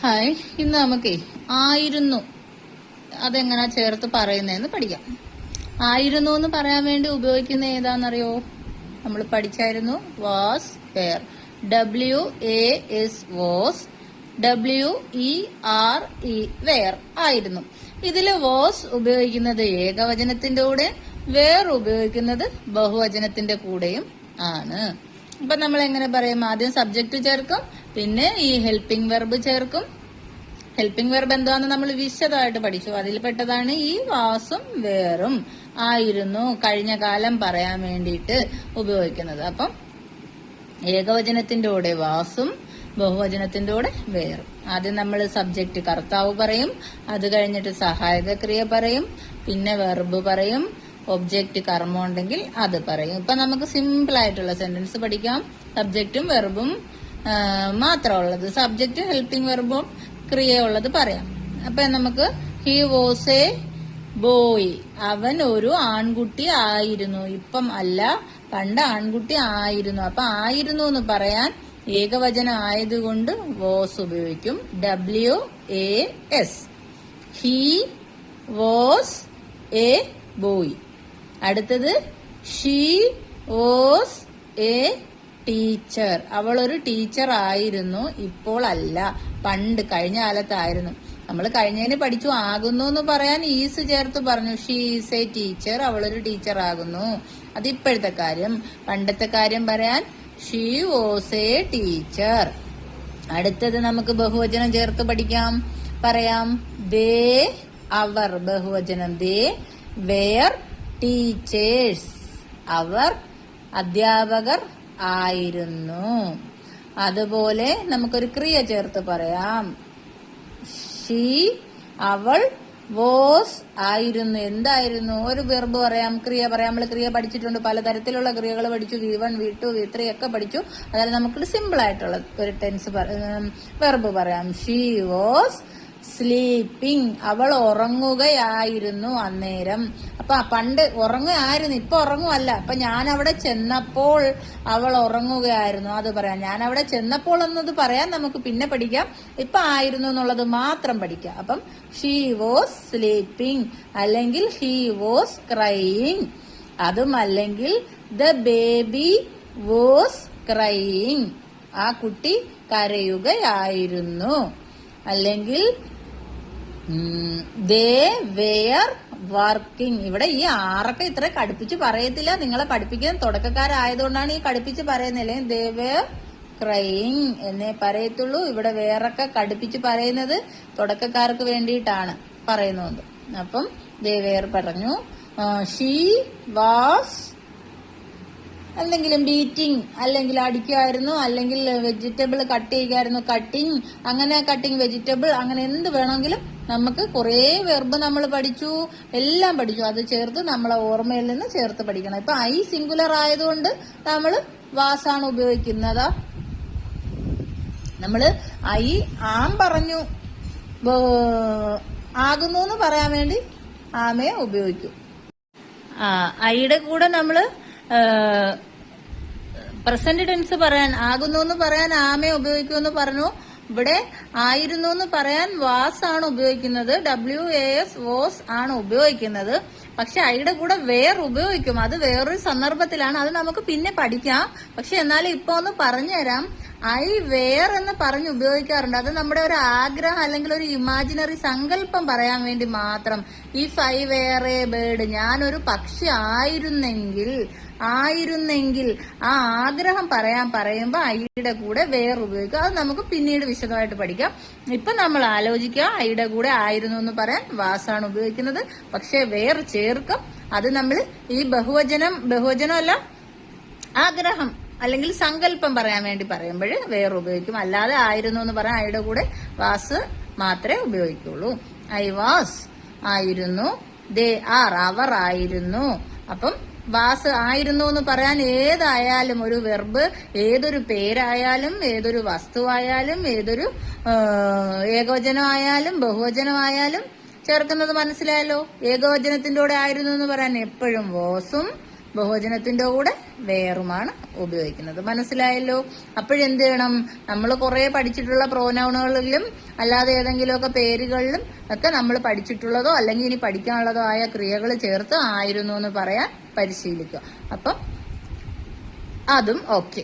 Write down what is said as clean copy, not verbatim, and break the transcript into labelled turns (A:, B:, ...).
A: Hi, ഇന്ന് നമുക്കേ ആയിരുന്നു അതെങ്ങനെ ചേർത്ത് പറയുന്നതെന്ന് പഠിക്കാം. ആയിരുന്നു എന്ന് പറയാൻ വേണ്ടി ഉപയോഗിക്കുന്ന ഏതാണെന്നറിയോ? നമ്മൾ പഠിച്ചായിരുന്നു was, were. WAS WERE were ആയിരുന്നു. ഇതില് വാസ് ഉപയോഗിക്കുന്നത് ഏകവചനത്തിന്റെ കൂടെ, വെയർ ഉപയോഗിക്കുന്നത് ബഹുവചനത്തിന്റെ കൂടെയും ആണ്. അപ്പൊ നമ്മൾ എങ്ങനെ പറയും? ആദ്യം സബ്ജക്റ്റ് ചേർക്കും, പിന്നെ ഈ ഹെൽപ്പിംഗ് വെർബ് ചേർക്കും. ഹെൽപ്പിംഗ് വെർബ് എന്താണെന്ന് നമ്മൾ വിശദമായിട്ട് പഠിച്ചു. അതിൽ പെട്ടതാണ് ഈ വാസും വേറും. ആയിരുന്നു കഴിഞ്ഞ കാലം പറയാൻ വേണ്ടിയിട്ട് ഉപയോഗിക്കുന്നത്. അപ്പം ഏകവചനത്തിന്റെ കൂടെ വാസും ബഹുവചനത്തിന്റെ കൂടെ വേറും. ആദ്യം നമ്മൾ സബ്ജക്റ്റ് കർത്താവ് പറയും, അത് കഴിഞ്ഞിട്ട് സഹായക ക്രിയ പറയും, പിന്നെ വെർബ് പറയും, ഒബ്ജക്റ്റ് കർമ്മം ഉണ്ടെങ്കിൽ അത് പറയും. ഇപ്പൊ നമുക്ക് സിമ്പിൾ ആയിട്ടുള്ള സെന്റൻസ് പഠിക്കാം. സബ്ജക്റ്റും വെർബും മാത്രമുള്ളത്, സബ്ജക്റ്റ് ഹെൽപ്പിംഗ് വെർബും ക്രിയ ഉള്ളത് പറയാം. അപ്പൊ നമുക്ക് ഹി വാസ് എ ബോയ്, അവൻ ഒരു ആൺകുട്ടി ആയിരുന്നു. ഇപ്പം അല്ല, പണ്ട് ആൺകുട്ടി ആയിരുന്നു. അപ്പൊ ആയിരുന്നു എന്ന് പറയാൻ ഏകവചനം ആയതുകൊണ്ട് വാസ് ഉപയോഗിക്കും. WAS. He was A boy. അടുത്തത് ഷീ വാസ് എ ടീച്ചർ, അവൾ ഒരു ടീച്ചർ ആയിരുന്നു. ഇപ്പോൾ അല്ല, പണ്ട് കഴിഞ്ഞ കാലത്തായിരുന്നു. നമ്മൾ കഴിഞ്ഞതിന് പഠിച്ചു. ആകുന്നു എന്ന് പറയാൻ ഈസ് ചേർത്ത് പറഞ്ഞു. ഷീ ഈസ് എ ടീച്ചർ, അവളൊരു ടീച്ചർ ആകുന്നു. അത് ഇപ്പോഴത്തെ കാര്യം. പണ്ടത്തെ കാര്യം പറയാൻ ഷീ വാസ് എ ടീച്ചർ. അടുത്തത് നമുക്ക് ബഹുവചനം ചേർത്ത് പറയാം. ദേ, അവർ. ബഹുവചനം ദേ വെയർ ടീച്ചേഴ്സ്, അവർ അധ്യാപകർ ആയിരുന്നു. അതുപോലെ നമുക്കൊരു ക്രിയ ചേർത്ത് പറയാം. ഷീ, അവൾ, വാസ് ആയിരുന്നു. എന്തായിരുന്നു? ഒരു വെർബ് പറയാം, ക്രിയ പറയാം. നമ്മൾ ക്രിയ പഠിച്ചിട്ടുണ്ട്, പലതരത്തിലുള്ള ക്രിയകൾ പഠിച്ചു. V1 V2 V3 ഒക്കെ പഠിച്ചു. അതായത് നമുക്ക് സിമ്പിൾ ആയിട്ടുള്ള ഒരു ടെൻസ് വെർബ് പറയാം. ഷീ വാസ് സ്ലീപ്പിംഗ്, അവൾ ഉറങ്ങുകയായിരുന്നു അന്നേരം. അപ്പൊ പണ്ട് ഉറങ്ങുകയായിരുന്നു, ഇപ്പൊ ഉറങ്ങുമല്ല. അപ്പൊ ഞാൻ അവിടെ ചെന്നപ്പോൾ അവൾ ഉറങ്ങുകയായിരുന്നു, അത് പറയാം. ഞാൻ അവിടെ ചെന്നപ്പോൾ എന്നത് പറയാൻ നമുക്ക് പിന്നെ പഠിക്കാം. ഇപ്പൊ ആയിരുന്നു എന്നുള്ളത് മാത്രം പഠിക്കാം. അപ്പം ഷീ വാസ് സ്ലീപ്പിംഗ്, അല്ലെങ്കിൽ ഹീ വാസ് ക്രൈയിങ്, അതും അല്ലെങ്കിൽ ദ ബേബി വാസ് ക്രൈയിങ്, ആ കുട്ടി കരയുകയായിരുന്നു. അല്ലെങ്കിൽ ദേ വെയർ വർക്കിംഗ്. ഇവിടെ ഈ ആറൊക്കെ ഇത്ര കടുപ്പിച്ച് പറയത്തില്ല. നിങ്ങളെ പഠിപ്പിക്കാൻ തുടക്കക്കാരായതുകൊണ്ടാണ് ഈ കടുപ്പിച്ച് പറയുന്നില്ലേ. ദേ വെയർ ക്രൈയിങ് എന്നേ പറയത്തുള്ളൂ. ഇവിടെ വേറൊക്കെ കടുപ്പിച്ച് പറയുന്നത് തുടക്കക്കാർക്ക് വേണ്ടിയിട്ടാണ് പറയുന്നത്. അപ്പം ദേ വെയർ പറഞ്ഞു. ഷീ വാസ് എന്തെങ്കിലും ബീറ്റിംഗ്, അല്ലെങ്കിൽ അടിക്കുമായിരുന്നു, അല്ലെങ്കിൽ വെജിറ്റബിൾ കട്ട് ചെയ്യുമായിരുന്നു, കട്ടിങ്. അങ്ങനെ കട്ടിങ് വെജിറ്റബിൾ, അങ്ങനെ എന്ത് വേണമെങ്കിലും നമുക്ക് കുറേ വെർബ് നമ്മൾ പഠിച്ചു, എല്ലാം പഠിച്ചു. അത് ചേർത്ത് നമ്മളെ ഓർമ്മയിൽ നിന്ന് ചേർത്ത് പഠിക്കണം. ഇപ്പൊ ഐ സിംഗുലർ ആയതുകൊണ്ട് നമ്മൾ വാസാണ് ഉപയോഗിക്കുന്നത്. നമ്മള് ഐ ആം പറഞ്ഞു, ആകുന്നു എന്ന് പറയാൻ വേണ്ടി ആമയെ ഉപയോഗിക്കും. ഐയുടെ കൂടെ നമ്മള് പ്രസന്റ് ടെൻസ് പറയാൻ, ആകുന്നു എന്ന് പറയാൻ ആമയെ ഉപയോഗിക്കുമെന്ന് പറഞ്ഞു. ഇവിടെ ആയിരുന്നു എന്ന് പറയാൻ വാസ് ആണ് ഉപയോഗിക്കുന്നത്. WAS വാസ് ആണ് ഉപയോഗിക്കുന്നത്. പക്ഷെ ഐയുടെ കൂടെ വേർ ഉപയോഗിക്കും. അത് വേറൊരു സന്ദർഭത്തിലാണ്, അത് നമുക്ക് പിന്നെ പഠിക്കാം. പക്ഷെ എന്നാലും ഇപ്പൊ ഒന്ന് പറഞ്ഞുതരാം. ഐ വേർ എന്ന് പറഞ്ഞ് ഉപയോഗിക്കാറുണ്ട്. അത് നമ്മുടെ ഒരു ആഗ്രഹം അല്ലെങ്കിൽ ഒരു ഇമാജിനറി സങ്കല്പം പറയാൻ വേണ്ടി മാത്രം. If I were a bird, ഞാനൊരു പക്ഷി ആയിരുന്നെങ്കിൽ ആ ആഗ്രഹം പറയുമ്പോൾ ഐയുടെ കൂടെ വേർ ഉപയോഗിക്കുക. അത് നമുക്ക് പിന്നീട് വിശദമായിട്ട് പഠിക്കാം. ഇപ്പൊ നമ്മൾ ആലോചിക്കുക, ഐയുടെ കൂടെ ആയിരുന്നു എന്ന് പറയാൻ വാസാണ് ഉപയോഗിക്കുന്നത്. പക്ഷെ വേർ ചേർക്കും. അത് നമ്മൾ ഈ ബഹുവചനമല്ല, ആഗ്രഹം അല്ലെങ്കിൽ സങ്കല്പം പറയാൻ വേണ്ടി പറയുമ്പോൾ വേർ ഉപയോഗിക്കും. അല്ലാതെ ആയിരുന്നു എന്ന് പറയാൻ ഐയുടെ കൂടെ വാസ് മാത്രമേ ഉപയോഗിക്കുള്ളൂ. ഐ വാസ് ആയിരുന്നു, ദേ ആർ അവർ ആയിരുന്നു. അപ്പം വാസ് ആയിരുന്നു എന്ന് പറയാൻ ഏതായാലും ഒരു വെർബ്, ഏതൊരു പേരായാലും, ഏതൊരു വസ്തുവായാലും, ഏതൊരു ഏകവചനമായാലും ബഹുവചനമായാലും ചേർക്കുന്നത് മനസ്സിലായല്ലോ. ഏകവചനത്തിന്റെ കൂടെ ആയിരുന്നു എന്ന് പറയാൻ എപ്പോഴും വാസും, ബഹുവചനത്തിന്റെ കൂടെ വേറുമാണ് ഉപയോഗിക്കുന്നത്. മനസ്സിലായല്ലോ? അപ്പോഴെന്ത് ചെയ്യണം? നമ്മൾ കുറെ പഠിച്ചിട്ടുള്ള പ്രോനൗണുകളിലും അല്ലാതെ ഏതെങ്കിലുമൊക്കെ പേരുകളിലും ഒക്കെ നമ്മൾ പഠിച്ചിട്ടുള്ളതോ അല്ലെങ്കിൽ ഇനി പഠിക്കാനുള്ളതോ ആയ ക്രിയകൾ ചേർത്ത് ആയിരുന്നു എന്ന് പറയാൻ പരിശീലിക്കുക. അപ്പം അതും ഓക്കെ.